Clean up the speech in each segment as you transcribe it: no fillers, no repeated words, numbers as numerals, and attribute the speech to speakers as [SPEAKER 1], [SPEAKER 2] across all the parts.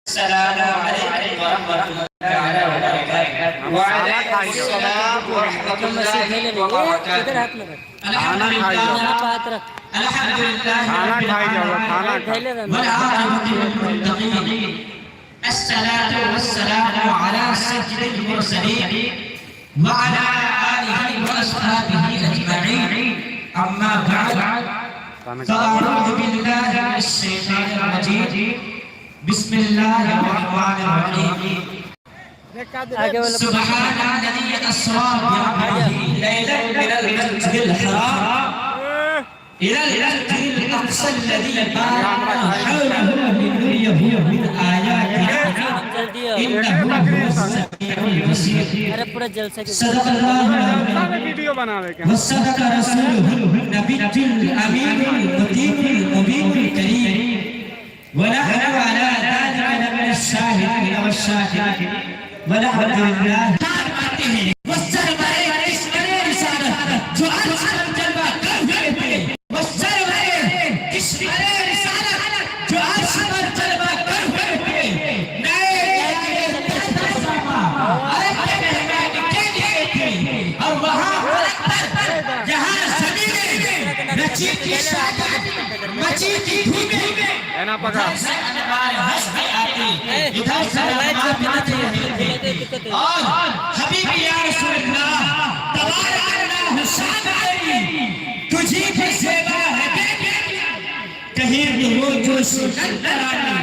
[SPEAKER 1] السلام علیکم ورحمۃ اللہ وبرکاتہ۔ وعلیکم السلام ورحمۃ اللہ وبرکاتہ۔ الحمد للہ الصلاة والسلام على سيد المرسلين وعلى آله وأصحابه أجمعين، أما بعد فأعوذ بالله من الشيطان الرجيم، بسم الله الرحمن الرحيم۔ سبحان الذي أسرى بعبده ليلا من المسجد الحرام إلى المسجد الأقصى الذي باركنا حوله لنريه من آياتنا إنه هو السميع البصير۔ صدق الله العظيم وصدق رسوله النبي الأمين المطيع المبين الكريم، ونحن على ذلك من الشاهدين والشاكرين، والحمد لله۔ حبیب یا رسول اللہ تبارک اللہ حسین علی تجھی بھی سیوا ہے کہیں بھی وہ جو سنت ترانی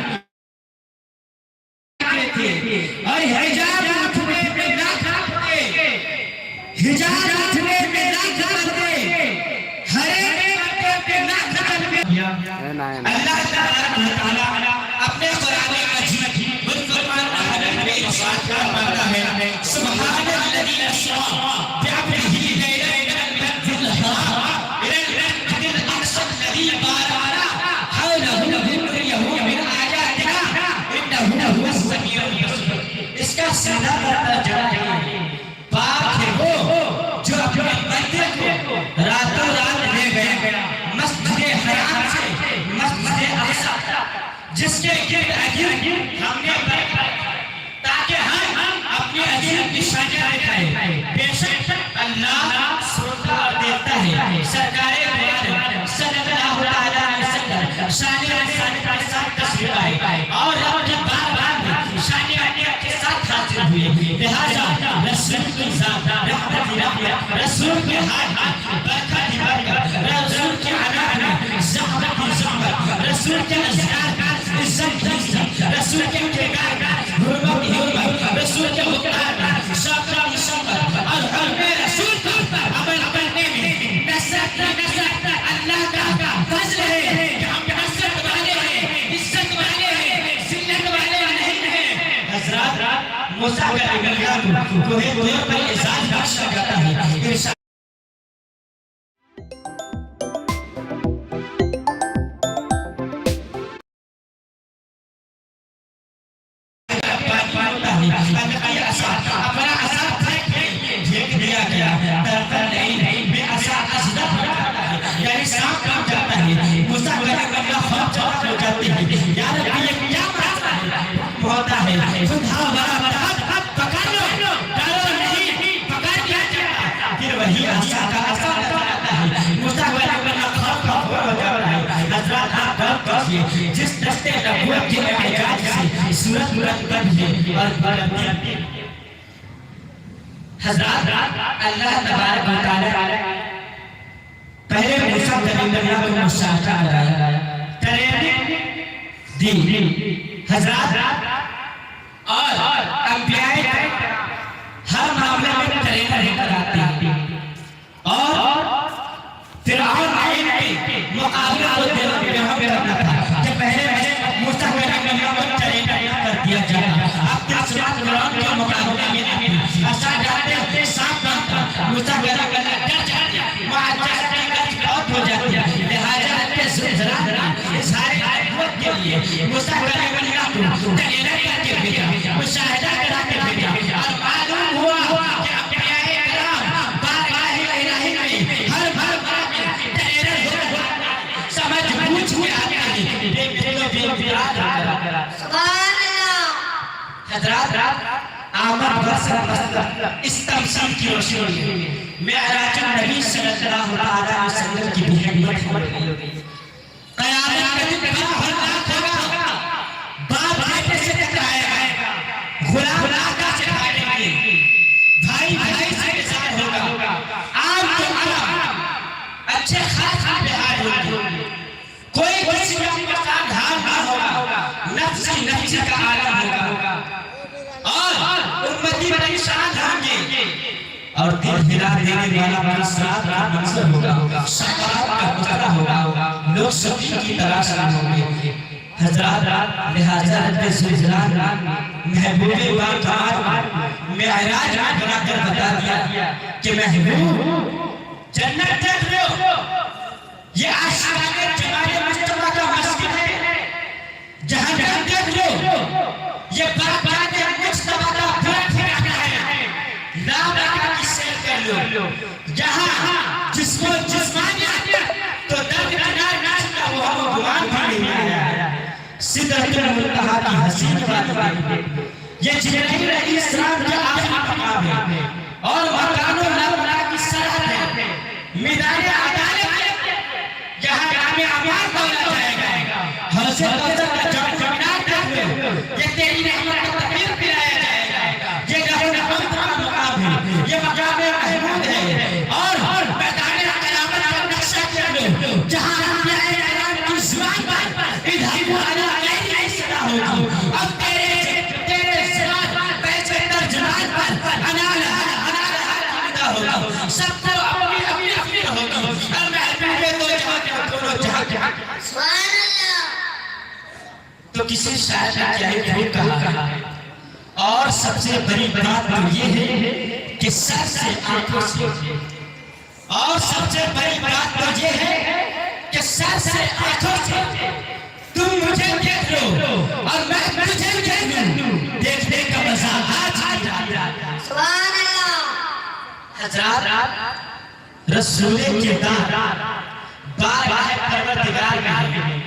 [SPEAKER 1] اور حجاب اٹھنے میں نہ کھاتے، حجاب اٹھنے میں نہ کھاتے، ہرے میں پہ نہ کھاتے۔ اللہ تعالیٰ اپنے قرآن عجیب بالقرآن احمد میں ارشاد فرماتا ہے، سبحان الذی اسریٰ بعبدہ لیلا من المسجد الحرام الی المسجد الاقصی الذی بارکنا حولہ لنریہ من آیاتنا انہ هو السمیع البصیر۔ اس کا سادہ ترجمہ ہے، پاک ہے وہ جو اپنے بندے کو راتوں رات لے گیا مسجد حرام سے مسجد اقصی، جس کے گرد گرد ہم نے تاکہ ہم اپنے عظیم کی شان دکھائیں۔ بے شک اللہ سنتا اور دیکھتا ہے۔ سرکار عالم صلی اللہ علیہ وسلم شان انسان کے ساتھ تشریف آئے اور اپنے بار بار شان انبیاء کے ساتھ حاضر ہوئے، لہذا رسول کی ذات رحمت رحمت، رسول کے ہاتھ برکت ہی برکت، رسول کے عنان زحمت ہی زحمت، رسول کے اذکار عزت کی عزت، رسول کے کردار حرمت کی حرمت، رسول کے مقدار شوکت کی شوکت، اور حرم رسول پر عمل کرنے میں نصرت اللہ کا فضل ہے کہ ہم نصرت والے ہیں، عزت والے ہیں، ذلت والے نہیں ہیں۔ حضرات موسیٰ کا پیغام کوہ طور پر اعزاز بخشا جاتا ہے۔ اپنا اثر پھینک دیا گیا، ترتر نہیں بے اثر ازدہ بڑھاتا ہے، یعنی سانپ کام جاتا ہے، موسیٰ کا اللہ خواب جواب ہو جاتی ہے، یا رب یہ کیا ہوتا ہے؟ خدا برابر پکڑ لو، ڈالو نہیں، پکڑ دیا جاتا، پھر وہی عصا کا اثر آتا ہے، موسیٰ کا اللہ خواب ہو جاتا ہے۔ حضرات آپ غور کیجئے، جس دستے نبوت کے اعجاز سے صورت مرتب ہے اور برابر حضرات اللہ تبارک و تعالی پہلے موسیٰ کلیم اللہ کو مشاہدہ کرایا، ٹریننگ دی۔ حضرات اور انبیاء ہر معاملے میں ٹریننگ کراتے ہیں، اور فرعون کے مقابلہ کو دیکھنا تھا کہ پہلے موسیٰ کلیم اللہ کو ٹریننگ کر دیا جائے۔ اب کیا سوال فرعون کے مقابلہ میں ایسا جاتے ہوتے سانپ بنتا، موسیٰ کلیم اللہ ڈر جاتے، معجزہ کی گرج بہت ہو جاتی ہے، لہذا اپنے زلزلہ اظہار نبوت کے لیے موسیٰ کلیم اللہ کو ٹریننگ کر کے بھیجا، مشاہدہ کرا کے بھیجا، اور معلوم ہوا کہ انبیاء کرام بارگاہ الہی میں ہر بار ٹریننگ ہو سمجھ بوجھ کے آتے ہیں۔ سبحان اللہ۔ حضرات آمد بس اس تمثیل کی روشنی میں معراج النبی صلی اللہ علیہ وسلم کی محبت ہو گئی. قیامت کا دن ہوگا، باپ بیٹے سے ٹکرائے گا، غلام آقا سے بھاگیں گے، بھائی بھائی سے نزاع ہوگا، عام تو عام، اچھے خاص بہار ہوگی، کوئی کسی کا مقام دھام نہ ہوگا، نفسی کا عالم ہوگا، اور امتی پریشان ہوں گے، اور دل ہلا دینے والا ساتھ منظر ہوگا، شفاعت کا مطلع ہوگا، لوگ سبھی کی تلاش ہوں گے. حضرات لہذا رب ذوالجلال محبوب باقار معراج بنا کر بتا دیا کہ محبوب جنت دیکھ لو، یہ عاشقان جمال مصطفیٰ کا مسجد ہے. جہنم دیکھ لو، یہ باقار مصطفیٰ کا بھرٹ ہے. نام آقا کی سیر کر لو، جہاں جسم و جسمانیت تو درد کنار ناشتا ہوا وہ گمان بھی نہیں آیا. سدرۃ المنتہا کی حسین والی یہ جبرائیل علیہ السلام کا آخری مقام ہے، اور مکان اللہ کی سرحد ہے، میدان عدالت جہاں نام امان بولا جائے گا. حضرت کوثر کا جمنات دیکھ لو، یہ تیری رحمت کا تکبیر پلایا جائے گا. یہ گہر رحمت کا مقام ہے، یہ مقام محمود ہے. اور میدان قیامت کا نقشہ کیا لو، جہاں انبیاء کرام کی زبان پر اذهبوا علی غیر صدا ہوگی. اب تیرے صراط پیچھے ترجمان پر انا لہا ہوگا، سب کو اپنی فکر ہوگی. اور محبوب تو جہاں سبحان اللہ. تو کسی شاعر نے کیا یہ کہا، اور سب سے بڑی بات تو یہ ہے کہ سر سے آنکھوں سے، اور سب سے بڑی بات تو یہ ہے کہ سر سے آنکھوں سے تم مجھے دیکھ لو اور میں تجھے دیکھ لوں. دیکھنے کا مزہ آج سبحان اللہ. حضرات رسول کردار بار بار پروردگار میں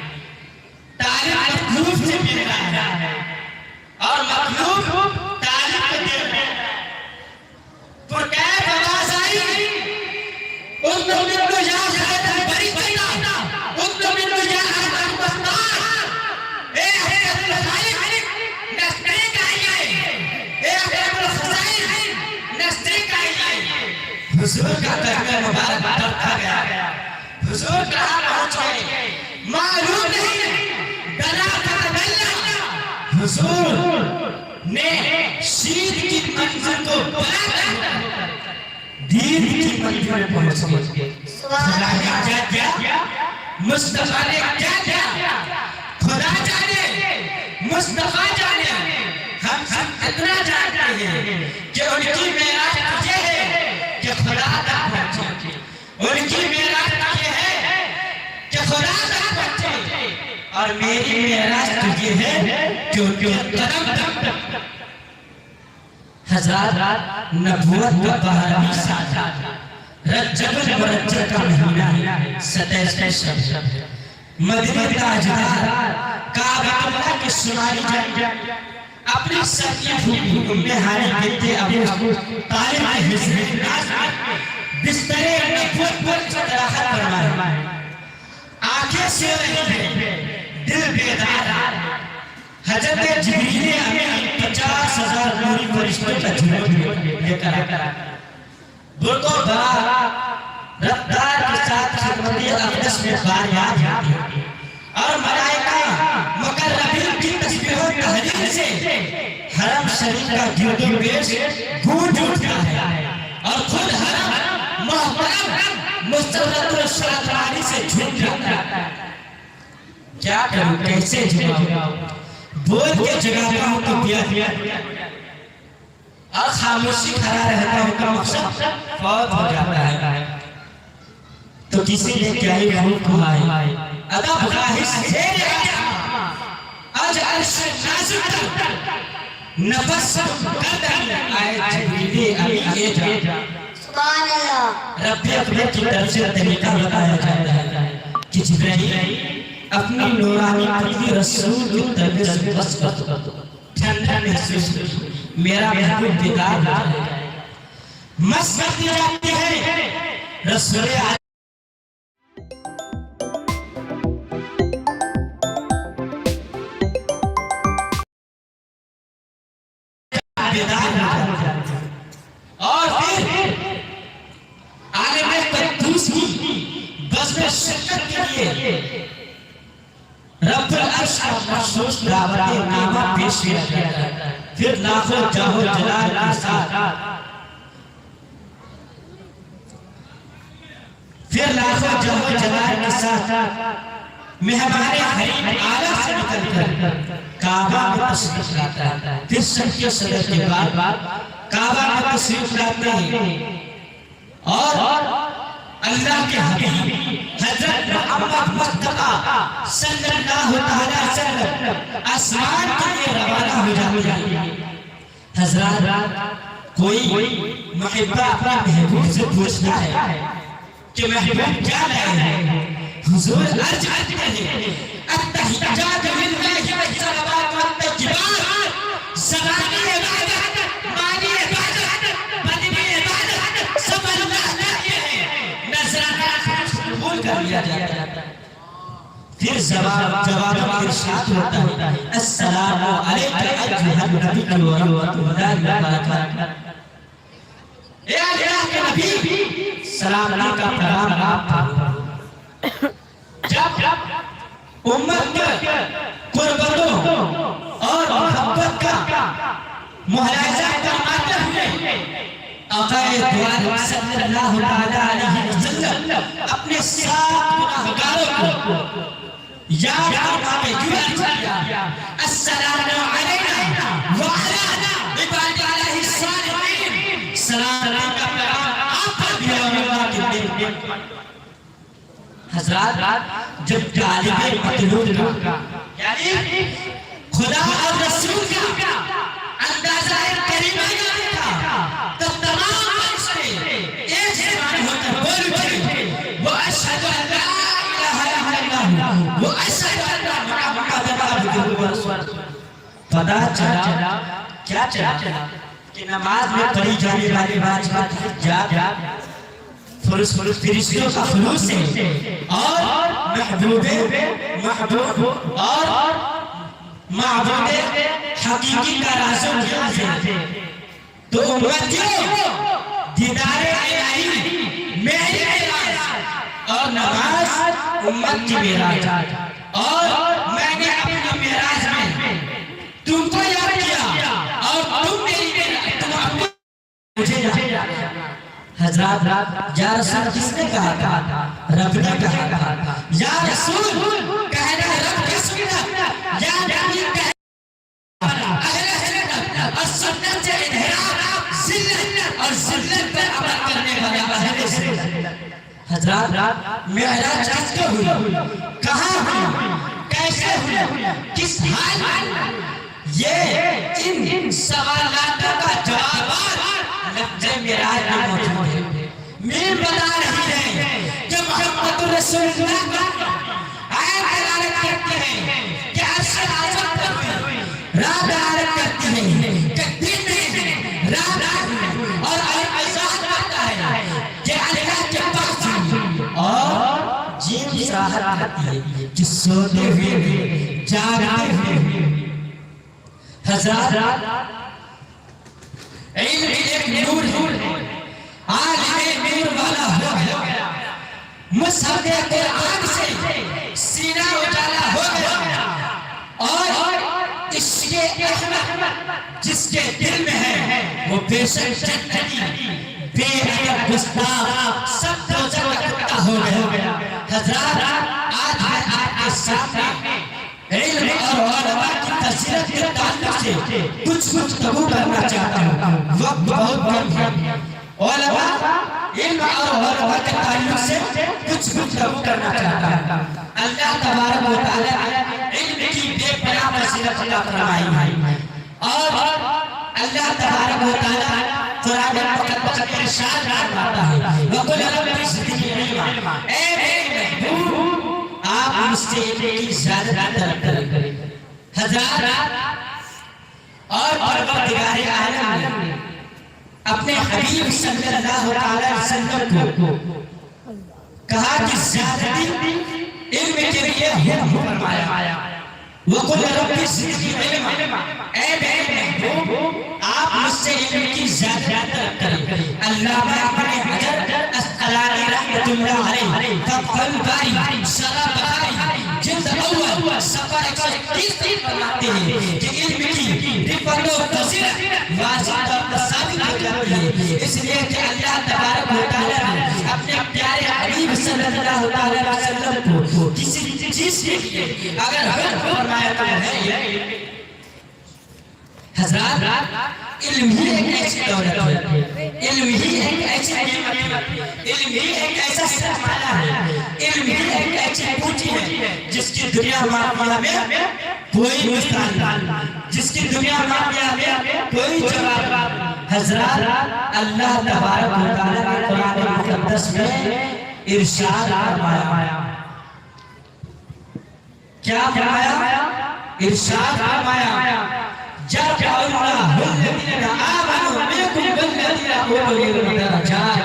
[SPEAKER 1] تعلیم مخلوق سے مل رہا ہے، اور مخلوق تعلیم کو دے رہا ہے. پرکیف آواز آئی، ان کو منو یا خیدر بری بنا، ان کو منو یا خیدر بختار. اے حضرت الخالق نستریک آئیے، اے حضرت الخزائن نستریک آئیے. حضور کا تحقیق مبارک بڑھتا گیا، حضور کہاں پہنچے معلوم نہیں، بلا تبلا. حضور نے شیر کی منزل کو بلا کر دین کی منزل میں پہنچ گئے. خدا نے کیا مصطفیٰ نے کیا کیا، خدا جانے مصطفیٰ جانے. ہم اتنا جانتے ہیں کہ ان کی معراج تجھے ہے کہ خدا تک پہنچے، ان کی معراج یہ ہے کہ خدا تک پہنچے، اور میری معراج تجھے ہے کہ ان کے قدم تک. حضرات نبوت کا بہرمی ساتھ رجب المرجب کا مہینہ 27 شب، مدینہ تاجدار کعبہ اللہ کی سناری جنگ، اپنی سکی پھوپی میں ہاری بنت ابو طالب کے حضر ناز بستر نبوت پر چتراحت فرمائے. آنکھیں سو رہی ہیں، دل بیدار. حضرت جبریل امین 50,000 نوری فرشتوں کا جھوٹ لے کر آئے، بلکہ بڑا رفتار کے ساتھ خدمت اقدس میں فریاد ہے، اور ملائکہ مقربین کی تسبیح و تحلیل سے حرم شریف کا گرد و پیش گونج اٹھتا ہے، اور خود حرم محترم مستورت الشاطرانی سے جھوم جاتا ہے. کیا کروں کیسے جھوماؤں، بول کے جگاتا ہوں تو پیا اور خاموشی کھڑا رہتا ہوں کا مقصد فوت ہو جاتا ہے. تو کسی نے کیا ہی روح کو آئی ادب خواہش زیر آج عرش نازل تر نفس قدر آئے جبریل امین جا. سبحان اللہ. رب اکبر کی طرف سے طریقہ بتایا جاتا ہے کہ جبریل اپنی نورانی پتلی رسول کی طرف سے بس ٹھنڈا محسوس میرا محبوب دیدار ہو جائے مست کرتی جاتی ہے رسول اور پھر عالم قدوس کی بزم شرکت کے لیے رب العرش کا مخصوص دعوت نامہ پیش کیا جاتا ہے پھر لاکھوں جاہو جلال کے ساتھ مہمان حریم اعلیٰ سے نکل کر کعبہ میں تشریف لاتا ہے پھر سنکیوں صدر کے بعد کعبہ میں تشریف لاتے ہیں اور اللہ کے حبیب حضرت محمد مصطفیٰ صلی اللہ علیہ وسلم آسمان کے لیے روانہ ہو جاتے ہیں حضرات کوئی محبہ اپنے محبوب سے پوچھنا ہے کہ محبوب کیا لائے ہیں حضور عرض کرتے ہیں التحجات للہ والصلوات والتجبار زبانی عبادت مانی عبادت بدنی عبادت سب اللہ لاتے ہیں نظرانہ قبول کر لیا جاتا ہے پھر جواب ارشاد ہوتا ہے السلام علیکم ایھا النبی ورحمۃ اللہ وبرکاتہ اے اللہ کے نبی سلام اللہ کا پیغام آپ جب امت کے قربتوں اور محبت کا ملاحظہ فرماتے ہوئے آقا دو صلی اللہ علیہ وسلم اپنے سات گناہگاروں کو یاد فرماتے ہوئے السلام علینا وعلی عباد اللہ الصالحین سلام اللہ کا پیغام آپ پر بھی اللہ کے دل حضرات جب طالب مطلوب کا یعنی خدا اور رسول کا اندازہ کریمہ کا تو تمام معاشرے ایک زبان ہو کر بول اٹھے وہ اشہد ان لا الہ الا اللہ وہ اشہد ان محمد عبدہ ورسولہ پتہ چلا کیا چلا کہ نماز میں پڑھی جانے والی واجبات حجاب فرشتوں کا فلوس ہے اور محبوب اور معبود حقیقی کا رازو کیا ہے تو امتیوں دیدار الہی میری معراج اور نماز امت کی معراج اور میں نے اپنی معراج میں تم کو یاد کیا اور تم میری معراج مجھے یاد کیا حضرات یا رسول کس نے کہا تھا رب نے کہا تھا یا رسول کہنا رب کی سنت یا نبی کہنا اہل سنت اور سنت سے انحراف ذلت اور ذلت پر عمل کرنے والا اہل سنت حضرات معراج کس کو ہوئی کہاں ہوئی کیسے ہوئی کس حال میں یہ ان سوالات کا جوابات لفظ معراج میں موجود ہے میں بتا رہی ہے کہ محمد رسول اللہ آئے دلالت کرتے ہیں کہ عرش اعظم پر ہوئی راہ دلالت کرتے ہیں کہ دن میں رات اور اعزاز کرتا ہے کہ اللہ کے پاس اور جن سراحت کرتی ہے کہ سوتے ہوئے جاگتے ہوئے حضرات علم ایک نور ہے عالم نور والا ہو گیا مصحف قرآن سے سینہ اجالا ہو گیا اور عشق احمد جس کے دل میں ہے وہ بے شک جنتی بے ادب گستاخ سب دوزخ کا کتا ہو گیا حضرات آج میں آپ کے سامنے علم اور علماء کی تفسیرت کے تعلق سے کچھ گفتگو کرنا چاہتا ہوں وقت بہت کم ہے علماء علم اور علماء کے تعلق سے کچھ گفتگو کرنا چاہتا ہوں اللہ تبارک و تعالی علم کی بے پناہ فضیلت عطا فرمائی اور اللہ تبارک و تعالی قرآن مقدس میں ارشاد فرماتا ہے وقل رب زدنی علما اے میرے محبوب آپ مجھ سے علم کی زیادہ طلب کریں حضرات اور پروردگار عالم نے اپنے حبیب صلی اللہ علیہ وسلم کو کہا کہ زیادتی علم کے لیے حکم فرمایا وَقُلْ رَبِّ زِدْنِی عِلْمًا، اے میرے محبوب آپ مجھ سے علم کی زیادت کریں۔ علامہ ابن حجر اسقلانی رحمۃ اللہ علیہ فتح الباری شرح بخاری جلد اول صفحہ 131 فرماتے ہیں کہ علم کی رفعت و فضیلت واجب اور ثابت ہو جاتی ہے، اس لیے کہ اللہ تبارک و تعالیٰ نے اپنے پیارے حبیب صلی اللہ علیہ وسلم کو کسی چیز کے لیے اگر حکم فرمایا تو ہے حضرات علم ہی ایک ایسی دولت ہے، علم ہی ایک ایسی نعمت ہے، علم ہی ایک ایسا سرمایہ ہے، علم ہی ایک ایسی پونجی ہے جس کی دنیا مادیہ میں کوئی مثال نہیں، جس کی دنیا مادیہ میں کوئی جواب۔ حضرات اللہ تبارک و تعالیٰ نے قرآن مقدس میں ارشاد فرمایا، کیا فرمایا؟ ارشاد فرمایا جب اللہ الذین آمنوا منکم والذین اوتوا العلم درجات،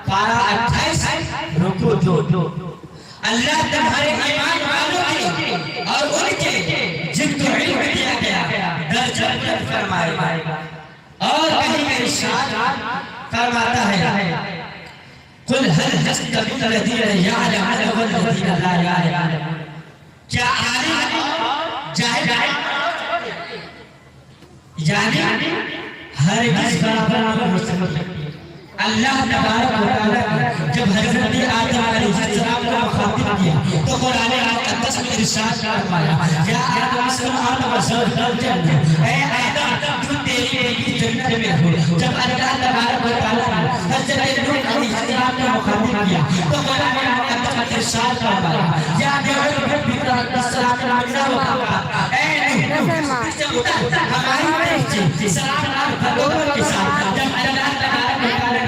[SPEAKER 1] پارہ 28 رکو 2۔ اللہ تمہارے ایمان والوں کے اور ان کے جن کو علم دیا گیا درجہ بلند فرمائے گا۔ اور کہیں ارشاد فرماتا ہے قُلْ هَلْ يَسْتَوِي الَّذِينَ يَعْلَمُونَ وَالَّذِينَ لَا يَعْلَمُونَ، کیا عالم جاہل یعنی ہرگز برابر ہو سکتے؟ اللہ تبارک و تعالیٰ نے جب حضرت آدم علیہ السلام کو مخاطب کیا تو قرآن مقدس میں ارشاد فرمایا یا آدم اسکن وزوجک الجنہ، اے آدم تو تیری بیوی جنت میں ہو۔ جب اللہ تبارک و تعالیٰ نے حضرت نوح علیہ السلام کو مخاطب کیا تو قرآن مقدس میں ارشاد فرمایا یا نوح ربک السلام علیہ، اے نوح ہماری طرف سے سلام علیہ کے ساتھ۔ جب اللہ تبارک و تعالیٰ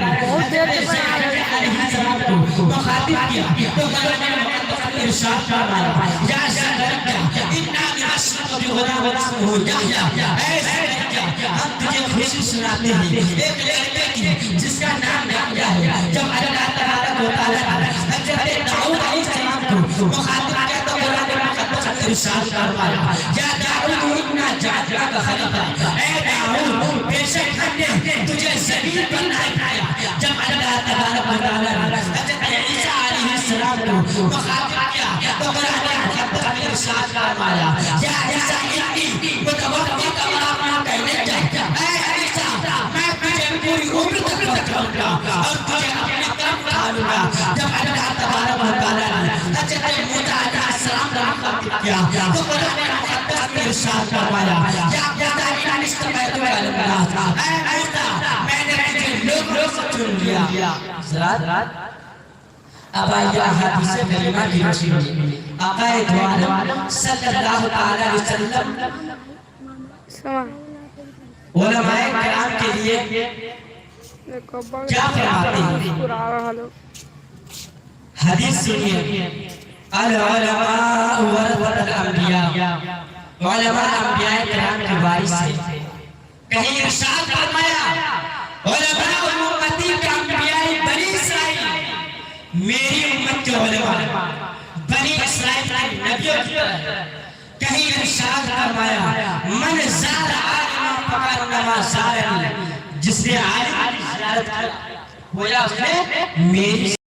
[SPEAKER 1] مخاطب کیا تو قرآن مقدس میں ارشاد فرمایا یا زکریا انا نشرح بغدا ونسمہ یحییٰ، اے زکریا ہم تجھے خوشی سناتے ہیں ایک لڑکے کی جس کا نام یحییٰ ہے۔ جب اللہ تبارک و تعالیٰ نے حضرت داؤد علیہ السلام کو مخاطب کیا تو قرآن مقدس میں ارشاد فرمایا یا داؤد انا جعلناک خلیفہ، اے داؤد بے شک ہم نے تجھے زمین پر نائب کیا۔ جب اللہ تبارک و تعالیٰ نے حضرت عیسیٰ علیہ السلام کو مخاطب کیا تو قرآن مقدس میں ارشاد فرمایا یا عیسیٰ انی متوفیک و رافعک الیک، اے عیسیٰ میں تجھے پوری عمر تک رکھوں گا اور تجھے اپنی طرف اٹھا لوں گا۔ جب اللہ تبارک و تعالیٰ نے حضرت موسیٰ علیہ السلام کو مخاطب کیا تو قرآن مقدس میں ارشاد فرمایا یا موسیٰ انی اصطفیتک علی الناس، اے موسیٰ میں نے تجھے لوگوں سے چن لیا۔ حضرات اب آئیے حدیث کریمہ کی روشنی آقا دو عالم صلی اللہ علیہ وسلم علماء کرام کے لیے کیا فرماتے ہیں؟ حدیث سنیے العلماء ورثۃ الانبیاء، علماء انبیاء کرام کے وارث ہیں۔ کہیں ارشاد فرمایا علماء امتی کا انبیاء بنی اسرائیل، میری امت کے علماء بنی اسرائیل کے نبیوں کی طرح۔ کہیں ارشاد فرمایا من زار عالما فقد زارنی، جس نے عالم کی زیارت کی گویا اس نے میری